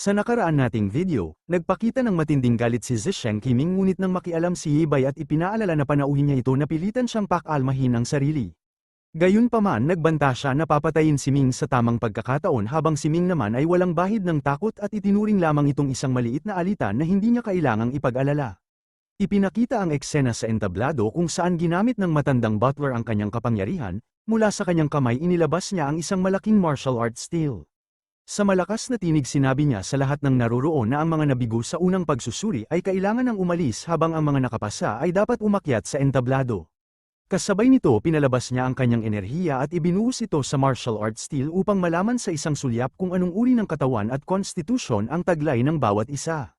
Sa nakaraan nating video, nagpakita ng matinding galit si Zisheng kay Ming ngunit nang makialam si Yibay at ipinaalala na panauhin niya ito napilitan siyang pakalmahin ang sarili. Gayunpaman nagbanta siya na papatayin si Ming sa tamang pagkakataon habang si Ming naman ay walang bahid ng takot at itinuring lamang itong isang maliit na alitan na hindi niya kailangang ipag-alala. Ipinakita ang eksena sa entablado kung saan ginamit ng matandang butler ang kanyang kapangyarihan, mula sa kanyang kamay inilabas niya ang isang malaking martial arts steel. Sa malakas na tinig sinabi niya sa lahat ng naroroon na ang mga nabigo sa unang pagsusuri ay kailangan ng umalis habang ang mga nakapasa ay dapat umakyat sa entablado. Kasabay nito pinalabas niya ang kanyang enerhiya at ibinuhos ito sa martial arts steel upang malaman sa isang sulyap kung anong uri ng katawan at konstitusyon ang taglay ng bawat isa.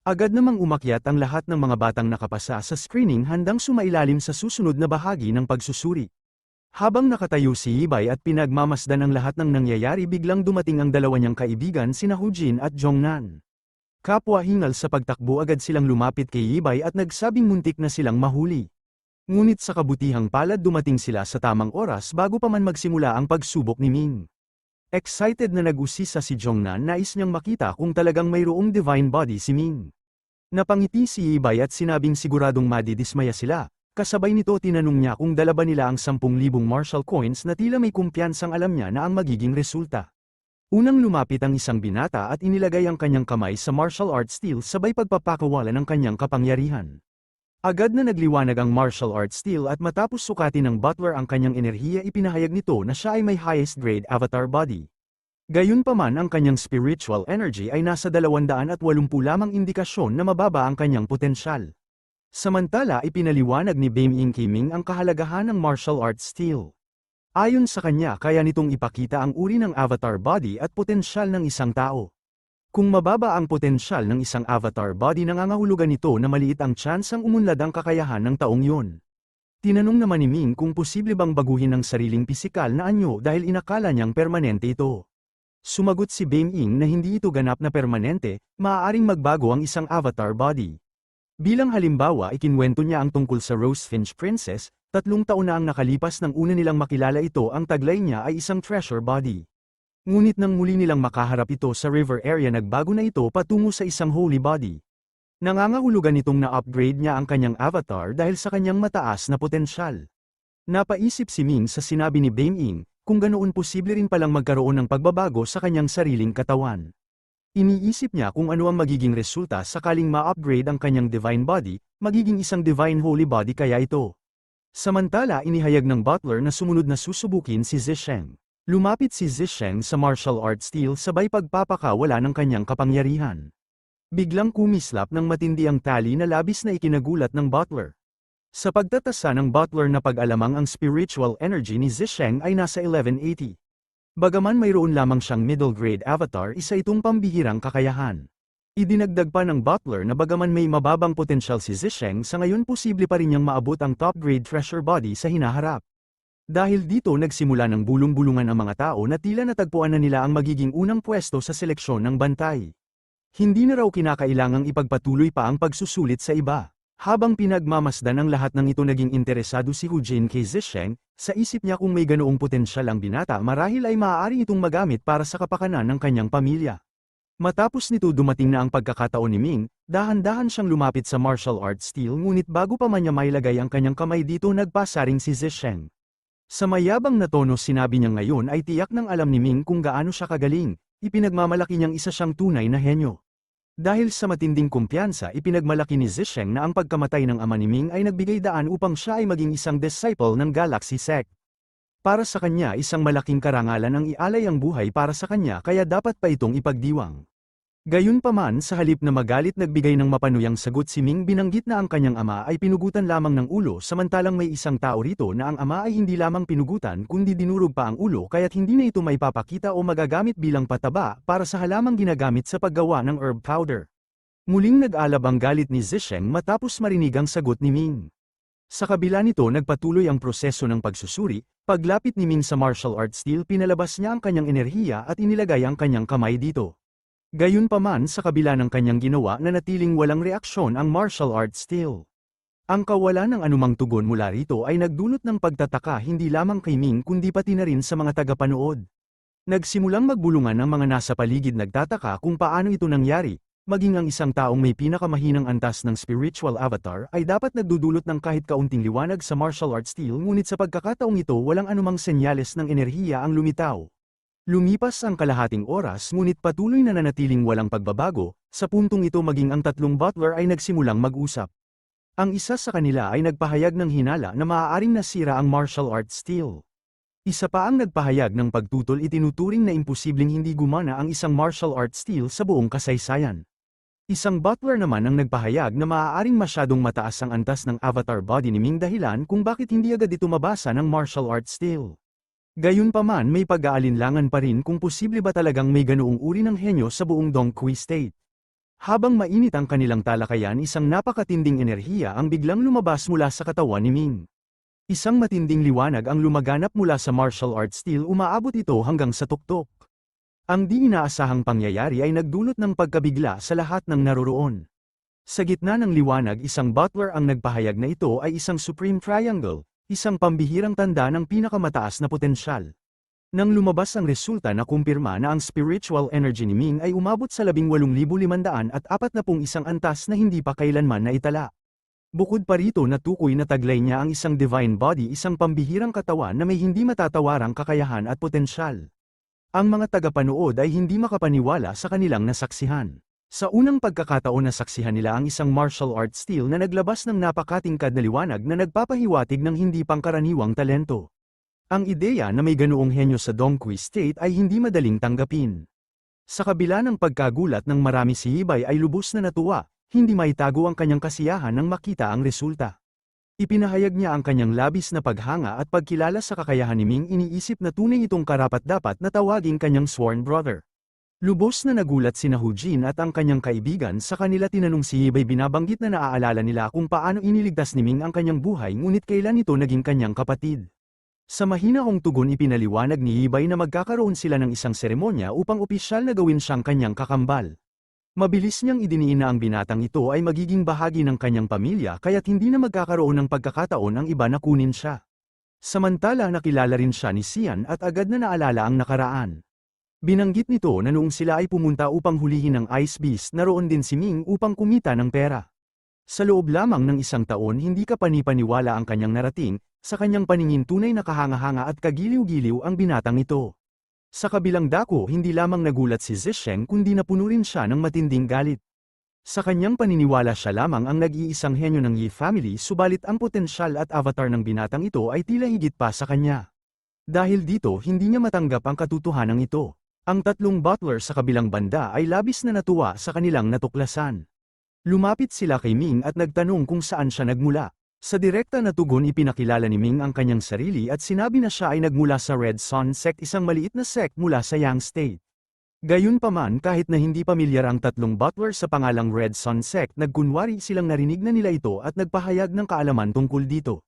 Agad namang umakyat ang lahat ng mga batang nakapasa sa screening handang sumailalim sa susunod na bahagi ng pagsusuri. Habang nakatayo si Yibay at pinagmamasdan ang lahat ng nangyayari biglang dumating ang dalawa niyang kaibigan sina Hujin at Jongnan. Kapwa hingal sa pagtakbo agad silang lumapit kay Yibay at nagsabing muntik na silang mahuli. Ngunit sa kabutihang palad dumating sila sa tamang oras bago pa man magsimula ang pagsubok ni Ming. Excited na nag-usisa si Jongnan nais niyang makita kung talagang mayroong divine body si Ming. Napangiti si Yibay at sinabing siguradong madidismaya sila. Kasabay nito tinanong niya kung dala ba nila ang 10,000 martial coins na tila may kumpiyansang alam niya na ang magiging resulta. Unang lumapit ang isang binata at inilagay ang kanyang kamay sa martial arts steel sabay pagpapakawala ng kanyang kapangyarihan. Agad na nagliwanag ang martial arts steel at matapos sukatin ng butler ang kanyang enerhiya ipinahayag nito na siya ay may highest grade avatar body. Gayunpaman ang kanyang spiritual energy ay nasa 280 lamang indikasyon na mababa ang kanyang potensyal. Samantala ipinaliwanag ni Baiming Kiming ang kahalagahan ng martial arts steel. Ayon sa kanya kaya nitong ipakita ang uri ng avatar body at potensyal ng isang tao. Kung mababa ang potensyal ng isang avatar body nangangahulugan nito na maliit ang tsansang umunlad ang kakayahan ng taong yun. Tinanong naman ni Ming kung posible bang baguhin ang sariling pisikal na anyo dahil inakala niyang permanente ito. Sumagot si Baiming na hindi ito ganap na permanente, maaaring magbago ang isang avatar body. Bilang halimbawa ikinwento niya ang tungkol sa Rosefinch Princess, 3 taon na ang nakalipas nang una nilang makilala ito ang taglay niya ay isang treasure body. Ngunit nang muli nilang makaharap ito sa river area nagbago na ito patungo sa isang holy body. Nangangahulugan itong na-upgrade niya ang kanyang avatar dahil sa kanyang mataas na potensyal. Napaisip si Ming sa sinabi ni Baiming, kung ganoon posible rin palang magkaroon ng pagbabago sa kanyang sariling katawan. Iniisip niya kung ano ang magiging resulta sakaling ma-upgrade ang kanyang divine body, magiging isang divine holy body kaya ito. Samantala inihayag ng butler na sumunod na susubukin si Zisheng. Lumapit si Zisheng sa martial arts steel sabay pagpapakawala ng kanyang kapangyarihan. Biglang kumislap ng matindi ang tali na labis na ikinagulat ng butler. Sa pagtatasa ng butler na pag-alamang ang spiritual energy ni Zisheng ay nasa 1180. Bagaman mayroon lamang siyang middle grade avatar isa itong pambihirang kakayahan. Idinagdag pa ng butler na bagaman may mababang potensyal si Zisheng sa ngayon posible pa rin niyang maabot ang top grade treasure body sa hinaharap. Dahil dito nagsimula ng bulong-bulungan ang mga tao na tila natagpuan na nila ang magiging unang pwesto sa seleksyon ng bantay. Hindi na raw kinakailangang ipagpatuloy pa ang pagsusulit sa iba. Habang pinagmamasdan ang lahat ng ito naging interesado si Hujin kay Zisheng, sa isip niya kung may ganoong potensyal ang binata marahil ay maaari itong magamit para sa kapakanan ng kanyang pamilya. Matapos nito dumating na ang pagkakataon ni Ming, dahan-dahan siyang lumapit sa martial arts steel ngunit bago pa man niya mailagay ang kanyang kamay dito nagpasaring si Zisheng. Sa mayabang na tono sinabi niya ngayon ay tiyak ng alam ni Ming kung gaano siya kagaling, ipinagmamalaki niyang isa siyang tunay na henyo. Dahil sa matinding kumpiyansa ipinagmalaki ni Zisheng na ang pagkamatay ng ama ni Ming ay nagbigay daan upang siya ay maging isang disciple ng Galaxy Sect. Para sa kanya isang malaking karangalan ang ialay ang buhay para sa kanya kaya dapat pa itong ipagdiwang. Gayunpaman sa halip na magalit nagbigay ng mapanuyang sagot si Ming binanggit na ang kanyang ama ay pinugutan lamang ng ulo samantalang may isang tao rito na ang ama ay hindi lamang pinugutan kundi dinurog pa ang ulo kaya't hindi na ito maipapakita o magagamit bilang pataba para sa halamang ginagamit sa paggawa ng herb powder. Muling nag-alab ang galit ni Zisheng matapos marinig ang sagot ni Ming. Sa kabila nito nagpatuloy ang proseso ng pagsusuri, paglapit ni Ming sa martial arts steel pinalabas niya ang kanyang enerhiya at inilagay ang kanyang kamay dito. Gayunpaman sa kabila ng kanyang ginawa nanatiling walang reaksyon ang martial arts steel. Ang kawalan ng anumang tugon mula rito ay nagdulot ng pagtataka hindi lamang kay Ming kundi pati na rin sa mga tagapanood. Nagsimulang magbulungan ang mga nasa paligid nagtataka kung paano ito nangyari, maging ang isang taong may pinakamahinang antas ng spiritual avatar ay dapat nagdudulot ng kahit kaunting liwanag sa martial arts steel ngunit sa pagkakataong ito walang anumang senyales ng enerhiya ang lumitaw. Lumipas ang kalahating oras ngunit patuloy na nanatiling walang pagbabago, sa puntong ito maging ang tatlong butler ay nagsimulang mag-usap. Ang isa sa kanila ay nagpahayag ng hinala na maaaring nasira ang martial arts steel. Isa pa ang nagpahayag ng pagtutol itinuturing na imposibleng hindi gumana ang isang martial arts steel sa buong kasaysayan. Isang butler naman ang nagpahayag na maaaring masyadong mataas ang antas ng avatar body ni Ming dahilan kung bakit hindi agad ito mabasa ng martial arts steel. Gayunpaman may pag-aalinlangan pa rin kung posible ba talagang may ganoong uri ng henyo sa buong Dongqi State. Habang mainit ang kanilang talakayan isang napakatinding enerhiya ang biglang lumabas mula sa katawan ni Ming. Isang matinding liwanag ang lumaganap mula sa martial arts steel umaabot ito hanggang sa tuktok. Ang di inaasahang pangyayari ay nagdulot ng pagkabigla sa lahat ng naroroon. Sa gitna ng liwanag isang butler ang nagpahayag na ito ay isang Supreme Triangle, isang pambihirang tanda ng pinakamataas na potensyal. Nang lumabas ang resulta na kumpirma na ang spiritual energy ni Ming ay umabot sa 18,541 antas na hindi pa kailanman naitala. Bukod pa rito natukoy na taglay niya ang isang divine body isang pambihirang katawan na may hindi matatawarang kakayahan at potensyal. Ang mga tagapanood ay hindi makapaniwala sa kanilang nasaksihan. Sa unang pagkakataon nasaksihan nila ang isang martial arts steel na naglabas ng napakatingkad na liwanag na nagpapahiwatig ng hindi pangkaraniwang talento. Ang ideya na may ganoong henyo sa Dongqi State ay hindi madaling tanggapin. Sa kabila ng pagkagulat ng marami si Hibay ay lubos na natuwa, hindi maitago ang kanyang kasiyahan nang makita ang resulta. Ipinahayag niya ang kanyang labis na paghanga at pagkilala sa kakayahan ni Ming iniisip na tunay itong karapat-dapat na tawaging kanyang sworn brother. Lubos na nagulat sina Hu Jin at ang kanyang kaibigan sa kanila tinanong si Hibay binabanggit na naaalala nila kung paano iniligtas ni Ming ang kanyang buhay ngunit kailan ito naging kanyang kapatid. Sa mahinahong tugon ipinaliwanag ni Hibay na magkakaroon sila ng isang seremonya upang opisyal na gawin siyang kanyang kakambal. Mabilis niyang idiniin na ang binatang ito ay magiging bahagi ng kanyang pamilya kaya't hindi na magkakaroon ng pagkakataon ang iba na kunin siya. Samantala nakilala rin siya ni Xian at agad na naalala ang nakaraan. Binanggit nito na noong sila ay pumunta upang hulihin ang Ice Beast naroon din si Ming upang kumita ng pera. Sa loob lamang ng isang taon hindi ka panipaniwala ang kanyang narating, sa kanyang paningin tunay na kahanga-hanga at kagiliw-giliw ang binatang ito. Sa kabilang dako hindi lamang nagulat si Zisheng kundi napuno rin siya ng matinding galit. Sa kanyang paniniwala siya lamang ang nag-iisang henyo ng Yi family subalit ang potensyal at avatar ng binatang ito ay tila higit pa sa kanya. Dahil dito hindi niya matanggap ang katotohanan ito. Ang tatlong butler sa kabilang banda ay labis na natuwa sa kanilang natuklasan. Lumapit sila kay Ming at nagtanong kung saan siya nagmula. Sa direkta na tugon ipinakilala ni Ming ang kanyang sarili at sinabi na siya ay nagmula sa Red Sun Sect isang maliit na sect mula sa Yang State. Gayunpaman kahit na hindi pamilyar ang tatlong butler sa pangalang Red Sun Sect nagkunwari silang narinig na nila ito at nagpahayag ng kaalaman tungkol dito.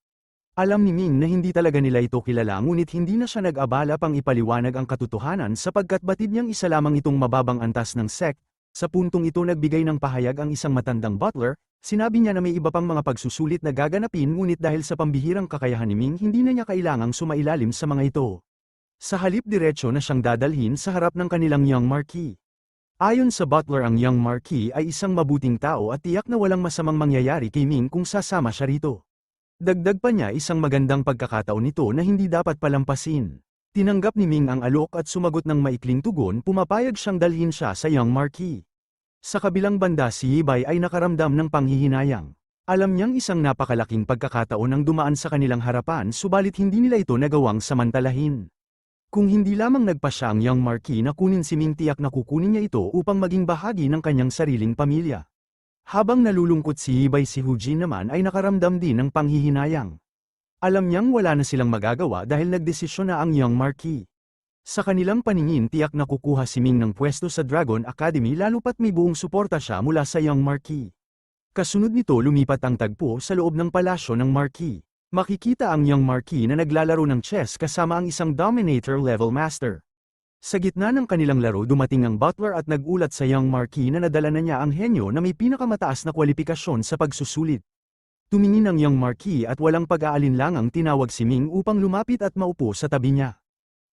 Alam ni Ming na hindi talaga nila ito kilala ngunit hindi na siya nag-abala pang ipaliwanag ang katotohanan sapagkat batid niyang isa lamang itong mababang antas ng sect. Sa puntong ito nagbigay ng pahayag ang isang matandang butler, sinabi niya na may iba pang mga pagsusulit na gaganapin ngunit dahil sa pambihirang kakayahan ni Ming hindi na niya kailangang sumailalim sa mga ito. Sa halip diretso na siyang dadalhin sa harap ng kanilang Young Marquis. Ayon sa butler ang Young Marquis ay isang mabuting tao at tiyak na walang masamang mangyayari kay Ming kung sasama siya rito. Dagdag pa niya isang magandang pagkakataon nito na hindi dapat palampasin. Tinanggap ni Ming ang alok at sumagot ng maikling tugon pumapayag siyang dalhin siya sa Young Marquis. Sa kabilang banda si Yibay ay nakaramdam ng panghihinayang. Alam niyang isang napakalaking pagkakataon ang dumaan sa kanilang harapan subalit hindi nila ito nagawang samantalahin. Kung hindi lamang nagpa siya ang Young Marquis na kunin si Ming tiyak na kukunin niya ito upang maging bahagi ng kanyang sariling pamilya. Habang nalulungkot si Hibay si Hu Jin naman ay nakaramdam din ng panghihinayang. Alam niyang wala na silang magagawa dahil nagdesisyon na ang Young Marquis. Sa kanilang paningin tiyak na kukuha si Ming ng pwesto sa Dragon Academy lalo pat may buong suporta siya mula sa Young Marquis. Kasunod nito lumipat ang tagpo sa loob ng palasyo ng Marquis. Makikita ang Young Marquis na naglalaro ng chess kasama ang isang Dominator level master. Sa gitna ng kanilang laro dumating ang butler at nagulat sa Young Marquis na nadala na niya ang henyo na may pinakamataas na kwalifikasyon sa pagsusulit. Tumingin ang Young Marquis at walang pag-aalinlangang tinawag si Ming upang lumapit at maupo sa tabi niya.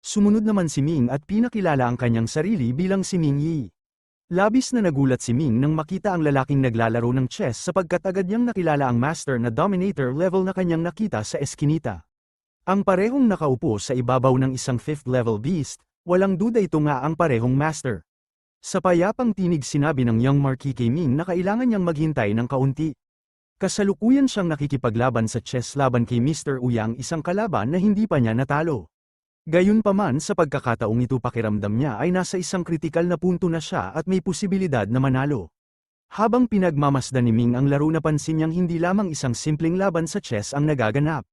Sumunod naman si Ming at pinakilala ang kanyang sarili bilang si Ming Yi. Labis na nagulat si Ming nang makita ang lalaking naglalaro ng chess sapagkat agad niyang nakilala ang master na dominator level na kanyang nakita sa eskinita. Ang parehong nakaupo sa ibabaw ng isang 5th level beast, walang duda ito nga ang parehong master. Sa payapang tinig sinabi ng young Marquis kay Ming na kailangan niyang maghintay ng kaunti. Kasalukuyan siyang nakikipaglaban sa chess laban kay Mr. Uyang, isang kalaban na hindi pa niya natalo. Gayunpaman sa pagkakataong ito pakiramdam niya ay nasa isang kritikal na punto na siya at may posibilidad na manalo. Habang pinagmamasdan ni Ming ang laro napansin niyang hindi lamang isang simpleng laban sa chess ang nagaganap.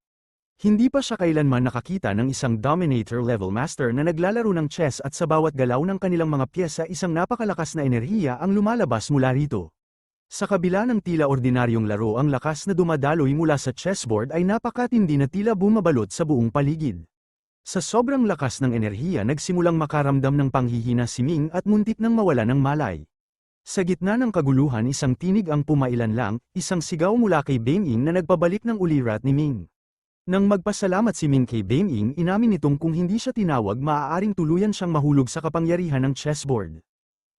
Hindi pa siya kailanman nakakita ng isang dominator level master na naglalaro ng chess at sa bawat galaw ng kanilang mga pyesa isang napakalakas na enerhiya ang lumalabas mula rito. Sa kabila ng tila ordinaryong laro, ang lakas na dumadaloy mula sa chessboard ay napakatindi na tila bumabalot sa buong paligid. Sa sobrang lakas ng enerhiya nagsimulang makaramdam ng panghihina si Ming at muntik nang mawala ng malay. Sa gitna ng kaguluhan isang tinig ang pumailan lang, isang sigaw mula kay Beng-ing na nagpabalik ng ulirat ni Ming. Nang magpasalamat si Ming kay Beng-ing, inamin nitong kung hindi siya tinawag maaaring tuluyan siyang mahulog sa kapangyarihan ng chessboard.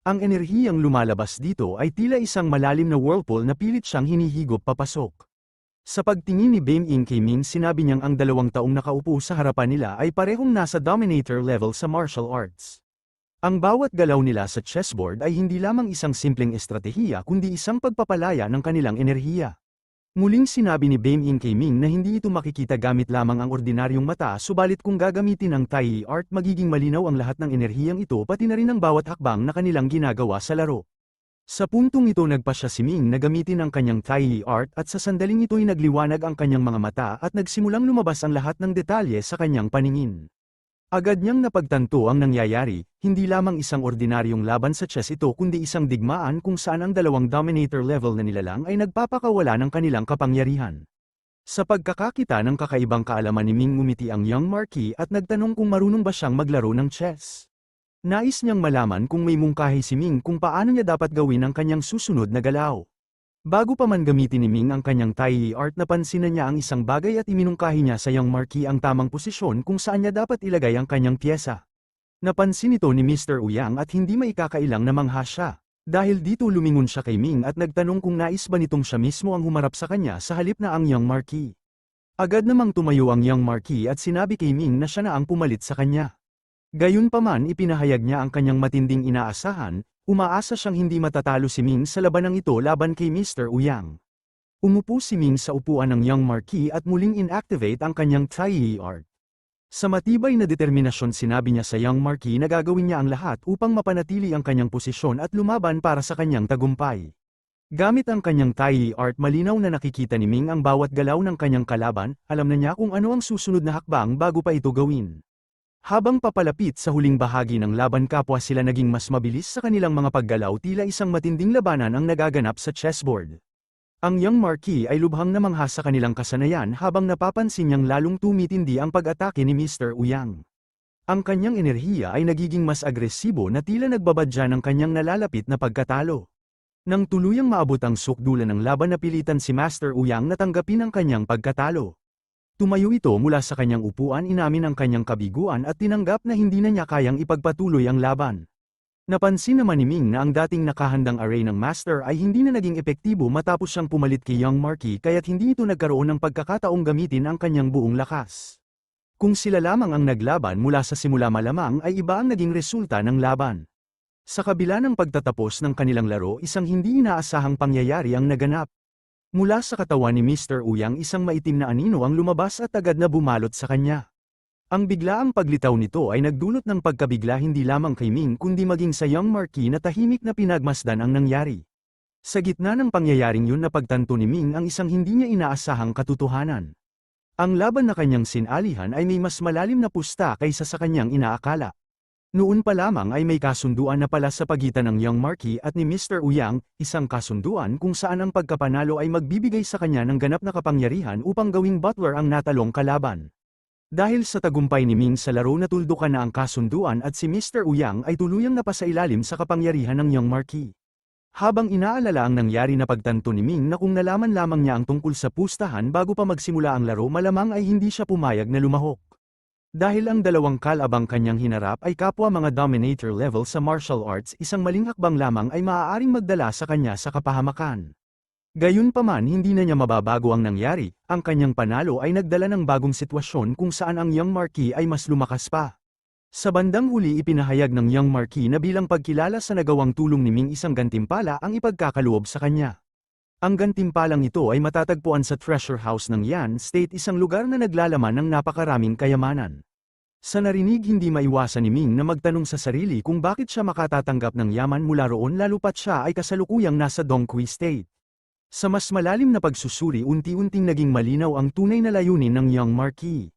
Ang enerhiyang lumalabas dito ay tila isang malalim na whirlpool na pilit siyang hinihigop papasok. Sa pagtingin ni Beng-ing kay Ming, sinabi niyang ang 2 taong nakaupo sa harapan nila ay parehong nasa dominator level sa martial arts. Ang bawat galaw nila sa chessboard ay hindi lamang isang simpleng estratehiya kundi isang pagpapalaya ng kanilang enerhiya. Muling sinabi ni Beng-ing kay Ming na hindi ito makikita gamit lamang ang ordinaryong mata, subalit kung gagamitin ang Tai art magiging malinaw ang lahat ng enerhiyang ito pati na rin ang bawat hakbang na kanilang ginagawa sa laro. Sa puntong ito nagpasya si Ming na gamitin ang kanyang Tai art at sa sandaling ito'y nagliwanag ang kanyang mga mata at nagsimulang lumabas ang lahat ng detalye sa kanyang paningin. Agad niyang napagtanto ang nangyayari, hindi lamang isang ordinaryong laban sa chess ito kundi isang digmaan kung saan ang 2 dominator level na nilalang ay nagpapakawala ng kanilang kapangyarihan. Sa pagkakakita ng kakaibang kaalaman ni Ming, ngumiti ang young Marquis at nagtanong kung marunong ba siyang maglaro ng chess. Nais niyang malaman kung may mungkahi si Ming kung paano niya dapat gawin ang kanyang susunod na galaw. Bago pa man gamitin ni Ming ang kanyang Tai art, napansin na niya ang isang bagay at iminungkahi niya sa young Marquis ang tamang posisyon kung saan niya dapat ilagay ang kanyang pyesa. Napansin ito ni Mr. Uyang at hindi maikakailang na mangha siya. Dahil dito lumingon siya kay Ming at nagtanong kung nais ba nitong siya mismo ang humarap sa kanya sa halip na ang young Marquis. Agad namang tumayo ang young Marquis at sinabi kay Ming na siya na ang pumalit sa kanya. Gayunpaman ipinahayag niya ang kanyang matinding inaasahan, umaasa siyang hindi matatalo si Ming sa labanang ito laban kay Mr. Uyang. Umupo si Ming sa upuan ng young Marquis at muling inactivate ang kanyang Tai art. Sa matibay na determinasyon sinabi niya sa young Marquis na gagawin niya ang lahat upang mapanatili ang kanyang posisyon at lumaban para sa kanyang tagumpay. Gamit ang kanyang Tai art, malinaw na nakikita ni Ming ang bawat galaw ng kanyang kalaban, alam na niya kung ano ang susunod na hakbang bago pa ito gawin. Habang papalapit sa huling bahagi ng laban, kapwa sila naging mas mabilis sa kanilang mga paggalaw, tila isang matinding labanan ang nagaganap sa chessboard. Ang young Marquis ay lubhang namangha sa kanilang kasanayan habang napapansin niyang lalong tumitindi ang pag-atake ni Mr. Uyang. Ang kanyang enerhiya ay nagiging mas agresibo na tila nagbabadya ng kanyang nalalapit na pagkatalo. Nang tuluyang maabot ang sukdulan ng laban, napilitan si Master Uyang na tanggapin ang kanyang pagkatalo. Tumayo ito mula sa kanyang upuan, inamin ang kanyang kabiguan at tinanggap na hindi na niya kayang ipagpatuloy ang laban. Napansin naman ni Ming na ang dating nakahandang array ng master ay hindi na naging epektibo matapos siyang pumalit kay young Marquis, kaya't hindi ito nagkaroon ng pagkakataong gamitin ang kanyang buong lakas. Kung sila lamang ang naglaban mula sa simula, malamang ay iba ang naging resulta ng laban. Sa kabila ng pagtatapos ng kanilang laro, isang hindi inaasahang pangyayari ang naganap. Mula sa katawan ni Mr. Uyang, isang maitim na anino ang lumabas at agad na bumalot sa kanya. Ang biglaang paglitaw nito ay nagdulot ng pagkabigla hindi lamang kay Ming kundi maging sa young Marquis na tahimik na pinagmasdan ang nangyari. Sa gitna ng pangyayaring yun, napagtanto ni Ming ang isang hindi niya inaasahang katotohanan. Ang laban na kanyang sinalihan ay may mas malalim na pusta kaysa sa kanyang inaakala. Noon pa lamang ay may kasunduan na pala sa pagitan ng young Marquis at ni Mr. Uyang, isang kasunduan kung saan ang pagkapanalo ay magbibigay sa kanya ng ganap na kapangyarihan upang gawing butler ang natalong kalaban. Dahil sa tagumpay ni Ming sa laro, natuldukan na ang kasunduan at si Mr. Uyang ay tuluyang napasailalim sa kapangyarihan ng young Marquis. Habang inaalala ang nangyari, napagtanto ni Ming na kung nalaman lamang niya ang tungkol sa pustahan bago pa magsimula ang laro, malamang ay hindi siya pumayag na lumahok. Dahil ang dalawang kalabang kanyang hinarap ay kapwa mga dominator level sa martial arts, isang maling hakbang lamang ay maaaring magdala sa kanya sa kapahamakan. Gayunpaman hindi na niya mababago ang nangyari, ang kanyang panalo ay nagdala ng bagong sitwasyon kung saan ang Young Marquis ay mas lumakas pa. Sa bandang huli ipinahayag ng Young Marquis na bilang pagkilala sa nagawang tulong ni Ming isang gantimpala ang ipagkakaloob sa kanya. Ang gantimpalang ito ay matatagpuan sa Treasure House ng Yan State, isang lugar na naglalaman ng napakaraming kayamanan. Sa narinig hindi maiwasan ni Ming na magtanong sa sarili kung bakit siya makatatanggap ng yaman mula roon lalo pat siya ay kasalukuyang nasa Dongqui State. Sa mas malalim na pagsusuri unti-unting naging malinaw ang tunay na layunin ng Young Marquis.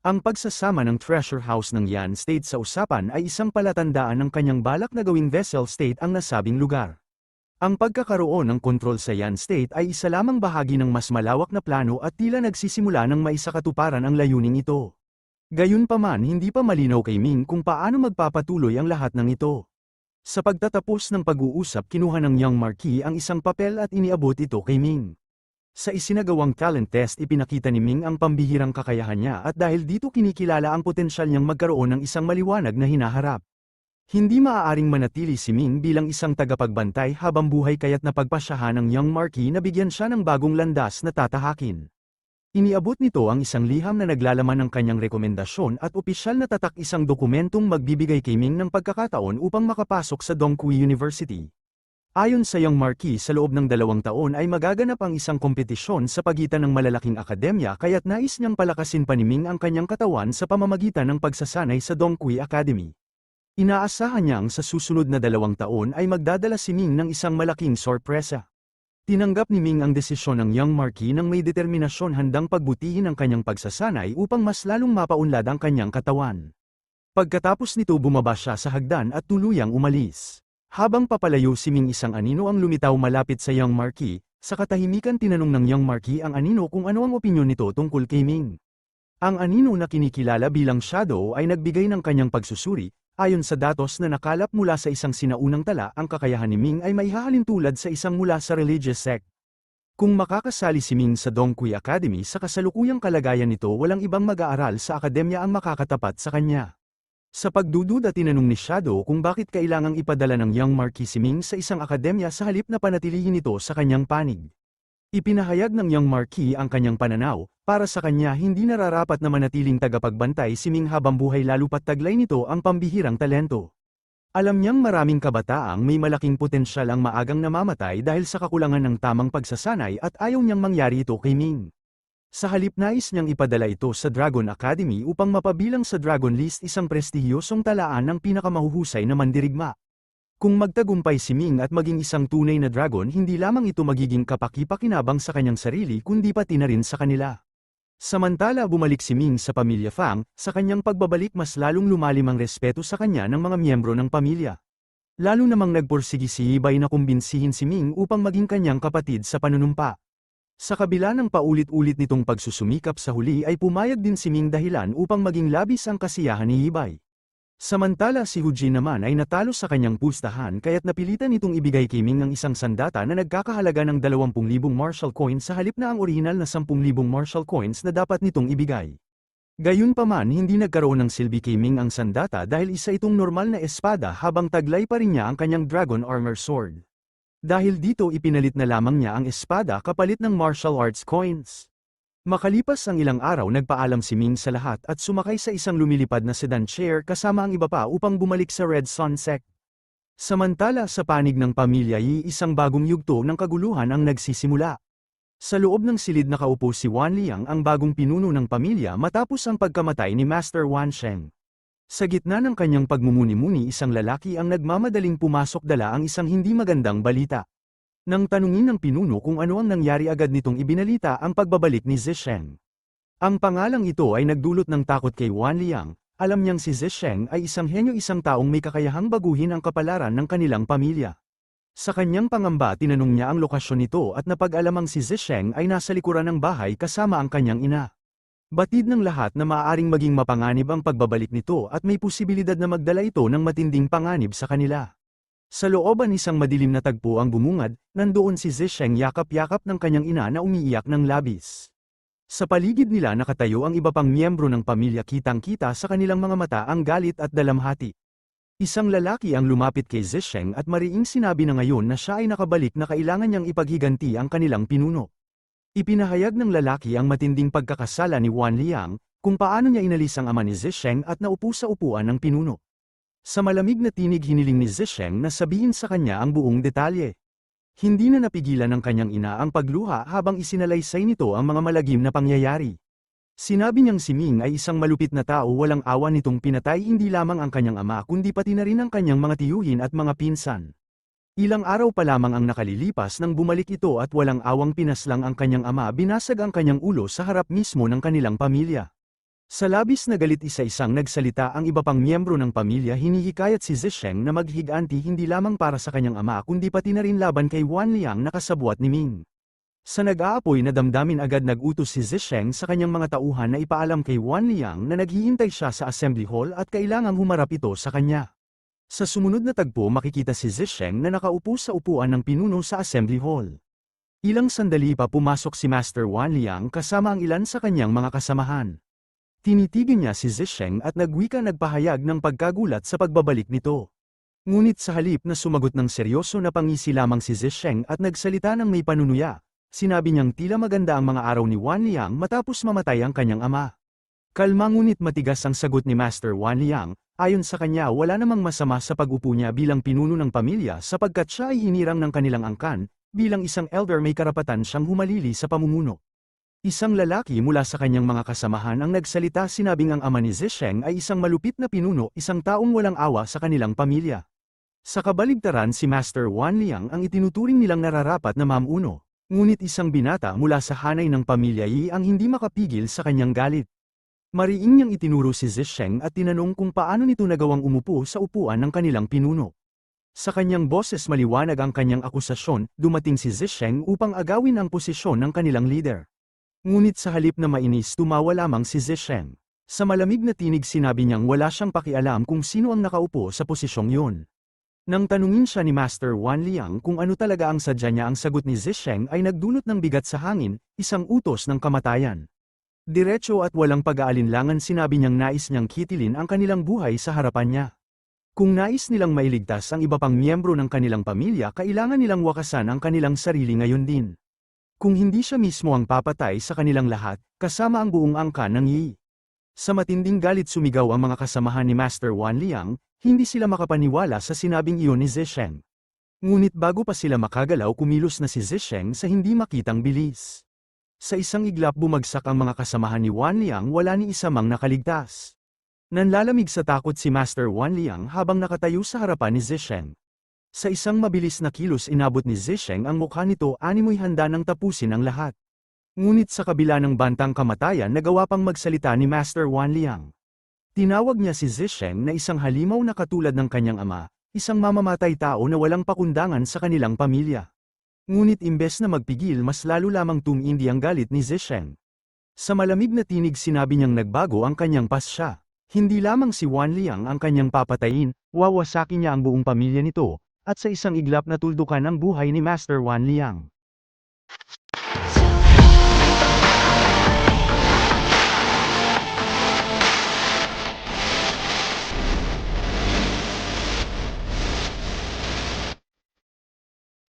Ang pagsasama ng Treasure House ng Yan State sa usapan ay isang palatandaan ng kanyang balak na gawing Vessel State ang nasabing lugar. Ang pagkakaroon ng kontrol sa Yan State ay isa lamang bahagi ng mas malawak na plano at tila nagsisimula ng maisakatuparan ang layuning ito. Gayunpaman hindi pa malinaw kay Ming kung paano magpapatuloy ang lahat ng ito. Sa pagtatapos ng pag-uusap kinuha ng Young Marquis ang isang papel at iniabot ito kay Ming. Sa isinagawang talent test ipinakita ni Ming ang pambihirang kakayahan niya at dahil dito kinikilala ang potensyal niyang magkaroon ng isang maliwanag na hinaharap. Hindi maaaring manatili si Ming bilang isang tagapagbantay habang buhay kaya't napagpasyahan ng Young Marquis na bigyan siya ng bagong landas na tatahakin. Iniabot nito ang isang liham na naglalaman ng kanyang rekomendasyon at opisyal na tatak, isang dokumentong magbibigay kay Ming ng pagkakataon upang makapasok sa Dongqui University. Ayon sa Young Marquis sa loob ng 2 taon ay magaganap ang isang kompetisyon sa pagitan ng malalaking akademya kaya't nais niyang palakasin pa ni Ming ang kanyang katawan sa pamamagitan ng pagsasanay sa Dongqui Academy. Inaasahan niyang sa susunod na 2 taon ay magdadala si Ming ng isang malaking sorpresa. Tinanggap ni Ming ang desisyon ng Young Marquis nang may determinasyon handang pagbutihin ang kanyang pagsasanay upang mas lalong mapaunlad ang kanyang katawan. Pagkatapos nito bumaba siya sa hagdan at tuluyang umalis. Habang papalayo si Ming isang anino ang lumitaw malapit sa Young Marquis, sa katahimikan tinanong ng Young Marquis ang anino kung ano ang opinyon nito tungkol kay Ming. Ang anino na kinikilala bilang Shadow ay nagbigay ng kanyang pagsusuri. Ayon sa datos na nakalap mula sa isang sinaunang tala, ang kakayahan ni Ming ay maihahalin tulad sa isang mula sa religious sect. Kung makakasali si Ming sa Dongqui Academy sa kasalukuyang kalagayan nito, walang ibang mag-aaral sa akademya ang makakatapat sa kanya. Sa pagdududa tinanong ni Shadow kung bakit kailangang ipadala ng Young Marquis si Ming sa isang akademya sa halip na panatilihin ito sa kanyang panig. Ipinahayag ng Young Marquis ang kanyang pananaw, para sa kanya hindi nararapat na manatiling tagapagbantay si Ming habang buhay lalo pat taglay nito ang pambihirang talento. Alam niyang maraming kabataang may malaking potensyal ang maagang namamatay dahil sa kakulangan ng tamang pagsasanay at ayaw niyang mangyari ito kay Ming. Sa halip nais niyang ipadala ito sa Dragon Academy upang mapabilang sa Dragon List, isang prestihiyosong talaan ng pinakamahuhusay na mandirigma. Kung magtagumpay si Ming at maging isang tunay na dragon, hindi lamang ito magiging kapaki-pakinabang sa kanyang sarili kundi pati na rin sa kanila. Samantala bumalik si Ming sa pamilya Fang, sa kanyang pagbabalik mas lalong lumalim ang respeto sa kanya ng mga miyembro ng pamilya. Lalo namang nagpursigi si Yibay na kumbinsihin si Ming upang maging kanyang kapatid sa panunumpa. Sa kabila ng paulit-ulit nitong pagsusumikap sa huli ay pumayag din si Ming dahilan upang maging labis ang kasiyahan ni Yibay. Samantala si Hujin naman ay natalo sa kanyang pustahan kaya't napilitan itong ibigay kay Ming ang isang sandata na nagkakahalaga ng 20,000 martial coins sa halip na ang orihinal na 10,000 martial coins na dapat nitong ibigay. Gayunpaman hindi nagkaroon ng silbi kay Ming ang sandata dahil isa itong normal na espada habang taglay pa rin niya ang kanyang dragon armor sword. Dahil dito ipinalit na lamang niya ang espada kapalit ng martial arts coins. Makalipas ang ilang araw nagpaalam si Ming sa lahat at sumakay sa isang lumilipad na sedan chair kasama ang iba pa upang bumalik sa Red Sun Sect. Samantala sa panig ng pamilya Yi, isang bagong yugto ng kaguluhan ang nagsisimula. Sa loob ng silid nakaupo si Wan Liang, ang bagong pinuno ng pamilya matapos ang pagkamatay ni Master Wan Sheng. Sa gitna ng kanyang pagmumuni-muni isang lalaki ang nagmamadaling pumasok dala ang isang hindi magandang balita. Nang tanungin ng pinuno kung ano ang nangyari agad nitong ibinalita ang pagbabalik ni Zisheng. Ang pangalang ito ay nagdulot ng takot kay Wan Liang, alam niyang si Zisheng ay isang henyo, isang taong may kakayahang baguhin ang kapalaran ng kanilang pamilya. Sa kanyang pangamba tinanong niya ang lokasyon nito at napag-alamang si Zisheng ay nasa likuran ng bahay kasama ang kanyang ina. Batid ng lahat na maaaring maging mapanganib ang pagbabalik nito at may posibilidad na magdala ito ng matinding panganib sa kanila. Sa looban isang madilim na tagpo ang bumungad, nandoon si Zisheng yakap-yakap ng kanyang ina na umiiyak ng labis. Sa paligid nila nakatayo ang iba pang miyembro ng pamilya, kitang-kita sa kanilang mga mata ang galit at dalamhati. Isang lalaki ang lumapit kay Zisheng at mariing sinabi na ngayon na siya ay nakabalik na kailangan niyang ipaghiganti ang kanilang pinuno. Ipinahayag ng lalaki ang matinding pagkakasala ni Wan Liang, kung paano niya inalis ang ama ni Zisheng at naupo sa upuan ng pinuno. Sa malamig na tinig hiniling ni Zisheng na sabihin sa kanya ang buong detalye. Hindi na napigilan ng kanyang ina ang pagluha habang isinalaysay nito ang mga malagim na pangyayari. Sinabi niyang si Ming ay isang malupit na tao, walang awa nitong pinatay hindi lamang ang kanyang ama kundi pati na rin ang kanyang mga tiyuhin at mga pinsan. Ilang araw pa lamang ang nakalilipas nang bumalik ito at walang awang pinaslang ang kanyang ama, binasag ang kanyang ulo sa harap mismo ng kanilang pamilya. Sa labis na galit isa-isang nagsalita ang iba pang miyembro ng pamilya, hinihikayat si Zisheng na maghiganti hindi lamang para sa kanyang ama kundi pati na rin laban kay Wan Liang na kasabwat ni Ming. Sa nag-aapoy na damdamin agad nag-utos si Zisheng sa kanyang mga tauhan na ipaalam kay Wan Liang na naghihintay siya sa assembly hall at kailangang humarap ito sa kanya. Sa sumunod na tagpo makikita si Zisheng na nakaupo sa upuan ng pinuno sa assembly hall. Ilang sandali pa pumasok si Master Wan Liang kasama ang ilan sa kanyang mga kasamahan. Tinitigan niya si Zisheng at nagpahayag ng pagkagulat sa pagbabalik nito. Ngunit sa halip na sumagot ng seryoso na pangisi lamang si Zisheng at nagsalita ng may panunuya, sinabi niyang tila maganda ang mga araw ni Wan Liang matapos mamatay ang kanyang ama. Kalma ngunit matigas ang sagot ni Master Wan Liang, ayon sa kanya wala namang masama sa pag-upo niya bilang pinuno ng pamilya sapagkat siya ay hinirang ng kanilang angkan, bilang isang elder may karapatan siyang humalili sa pamumuno. Isang lalaki mula sa kanyang mga kasamahan ang nagsalita, sinabing ang ama ni Zisheng ay isang malupit na pinuno, isang taong walang awa sa kanilang pamilya. Sa kabaligtaran si Master Wan Liang ang itinuturing nilang nararapat na mamuno. Ngunit isang binata mula sa hanay ng pamilya Yi ang hindi makapigil sa kanyang galit. Mariing niyang itinuro si Zisheng at tinanong kung paano nito nagawang umupo sa upuan ng kanilang pinuno. Sa kanyang boses maliwanag ang kanyang akusasyon, dumating si Zisheng upang agawin ang posisyon ng kanilang leader. Ngunit sa halip na mainis tumawa lamang si Zisheng. Sa malamig na tinig sinabi niyang wala siyang pakialam kung sino ang nakaupo sa posisyong yun. Nang tanungin siya ni Master Wan Liang kung ano talaga ang sadya niya, ang sagot ni Zisheng ay nagdulot ng bigat sa hangin, isang utos ng kamatayan. Diretso at walang pag-aalinlangan sinabi niyang nais niyang kitilin ang kanilang buhay sa harapan niya. Kung nais nilang mailigtas ang iba pang miyembro ng kanilang pamilya, kailangan nilang wakasan ang kanilang sarili ngayon din. Kung hindi siya mismo ang papatay sa kanilang lahat, kasama ang buong angkan ng Yi. Sa matinding galit sumigaw ang mga kasamahan ni Master Wan Liang, hindi sila makapaniwala sa sinabing iyon ni Zisheng. Ngunit bago pa sila makagalaw kumilos na si Zisheng sa hindi makitang bilis. Sa isang iglap bumagsak ang mga kasamahan ni Wan Liang, wala ni isa mang nakaligtas. Nanlalamig sa takot si Master Wan Liang habang nakatayo sa harapan ni Zisheng. Sa isang mabilis na kilos inabot ni Zisheng ang mukha nito, animoy handa nang tapusin ang lahat. Ngunit sa kabila ng bantang kamatayan nagawa pang magsalita ni Master Wan Liang. Tinawag niya si Zisheng na isang halimaw na katulad ng kanyang ama, isang mamamatay tao na walang pakundangan sa kanilang pamilya. Ngunit imbes na magpigil mas lalo lamang tumindi ang galit ni Zisheng. Sa malamig na tinig sinabi niyang nagbago ang kanyang pasya. Hindi lamang si Wan Liang ang kanyang papatayin, wawasakin niya ang buong pamilya nito, at sa isang iglap natuldukan ang buhay ni Master Wan Liang.